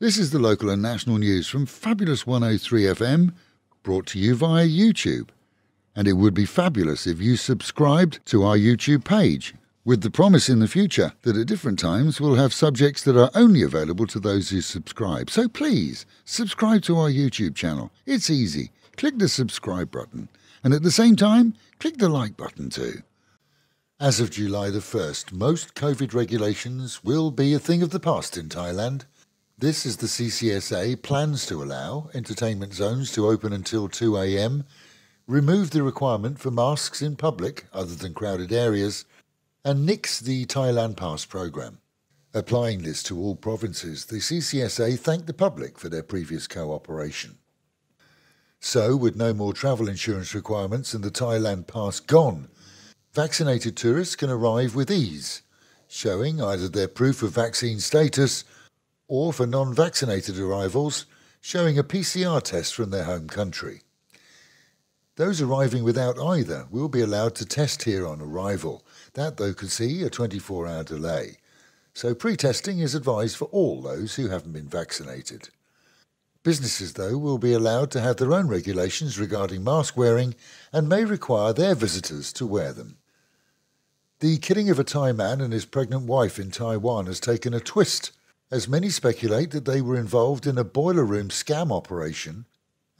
This is the local and national news from Fabulous 103 FM, brought to you via YouTube. And it would be fabulous if you subscribed to our YouTube page, with the promise in the future that at different times we'll have subjects that are only available to those who subscribe. So please, subscribe to our YouTube channel. It's easy. Click the subscribe button. And at the same time, click the like button too. As of July the 1st, most COVID regulations will be a thing of the past in Thailand. This is the CCSA plans to allow entertainment zones to open until 2 a.m, remove the requirement for masks in public other than crowded areas, and nix the Thailand Pass program. Applying this to all provinces, the CCSA thanked the public for their previous cooperation. So, with no more travel insurance requirements and the Thailand Pass gone, vaccinated tourists can arrive with ease, showing either their proof of vaccine status or, for non-vaccinated arrivals, showing a PCR test from their home country. Those arriving without either will be allowed to test here on arrival. That, though, could see a 24-hour delay. So pre-testing is advised for all those who haven't been vaccinated. Businesses, though, will be allowed to have their own regulations regarding mask wearing and may require their visitors to wear them. The killing of a Thai man and his pregnant wife in Taiwan has taken a twist, as many speculate that they were involved in a boiler room scam operation,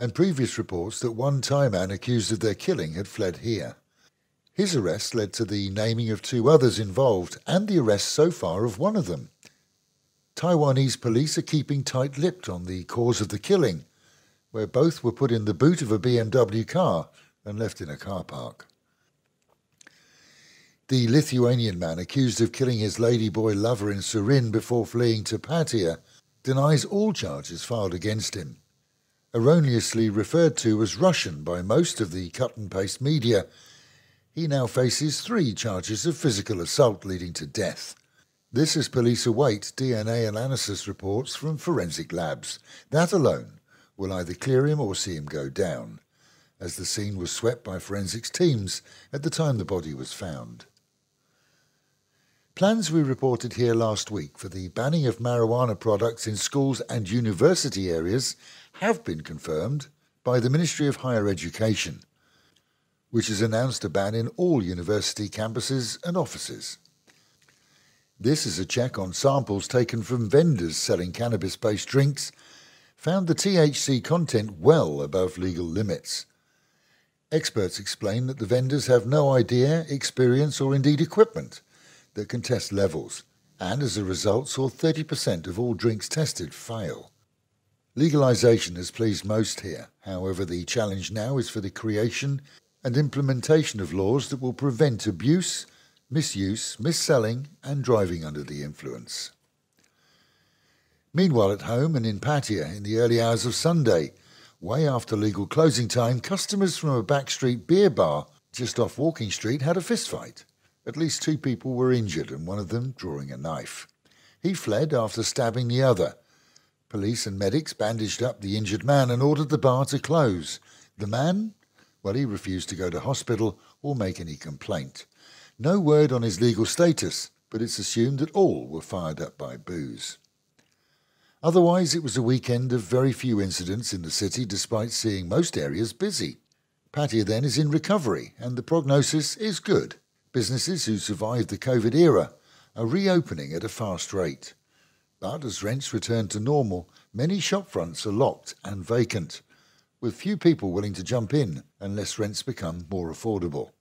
and previous reports that one Thai man accused of their killing had fled here. His arrest led to the naming of two others involved and the arrest so far of one of them. Taiwanese police are keeping tight-lipped on the cause of the killing, where both were put in the boot of a BMW car and left in a car park. The Lithuanian man accused of killing his ladyboy lover in Surin before fleeing to Pattaya denies all charges filed against him. Erroneously referred to as Russian by most of the cut-and-paste media, he now faces 3 charges of physical assault leading to death. This as police await DNA analysis reports from forensic labs. That alone will either clear him or see him go down, as the scene was swept by forensics teams at the time the body was found. Plans we reported here last week for the banning of marijuana products in schools and university areas have been confirmed by the Ministry of Higher Education, which has announced a ban in all university campuses and offices. This is a check on samples taken from vendors selling cannabis-based drinks, found the THC content well above legal limits. Experts explain that the vendors have no idea, experience or indeed equipment that can test levels, and as a result saw 30% of all drinks tested fail. Legalisation has pleased most here. However, the challenge now is for the creation and implementation of laws that will prevent abuse, misuse, mis-selling and driving under the influence. Meanwhile, at home and in Pattaya in the early hours of Sunday, way after legal closing time, customers from a backstreet beer bar just off Walking Street had a fistfight. At least 2 people were injured and one of them drawing a knife. He fled after stabbing the other. Police and medics bandaged up the injured man and ordered the bar to close. The man? Well, he refused to go to hospital or make any complaint. No word on his legal status, but it's assumed that all were fired up by booze. Otherwise, it was a weekend of very few incidents in the city despite seeing most areas busy. Pattaya then is in recovery and the prognosis is good. Businesses who survived the COVID era are reopening at a fast rate. But as rents return to normal, many shopfronts are locked and vacant, with few people willing to jump in unless rents become more affordable.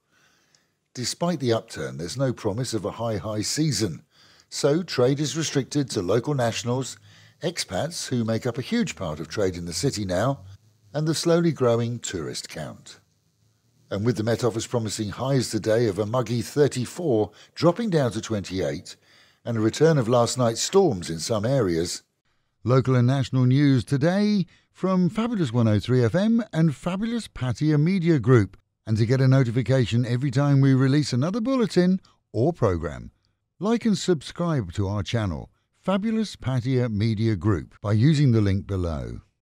Despite the upturn, there's no promise of a high season, so trade is restricted to local nationals, expats who make up a huge part of trade in the city now, and the slowly growing tourist count. And with the Met Office promising highs today of a muggy 34, dropping down to 28, and a return of last night's storms in some areas. Local and national news today from Fabulous 103 FM and Fabulous Pattaya Media Group. And to get a notification every time we release another bulletin or program, like and subscribe to our channel, Fabulous Pattaya Media Group, by using the link below.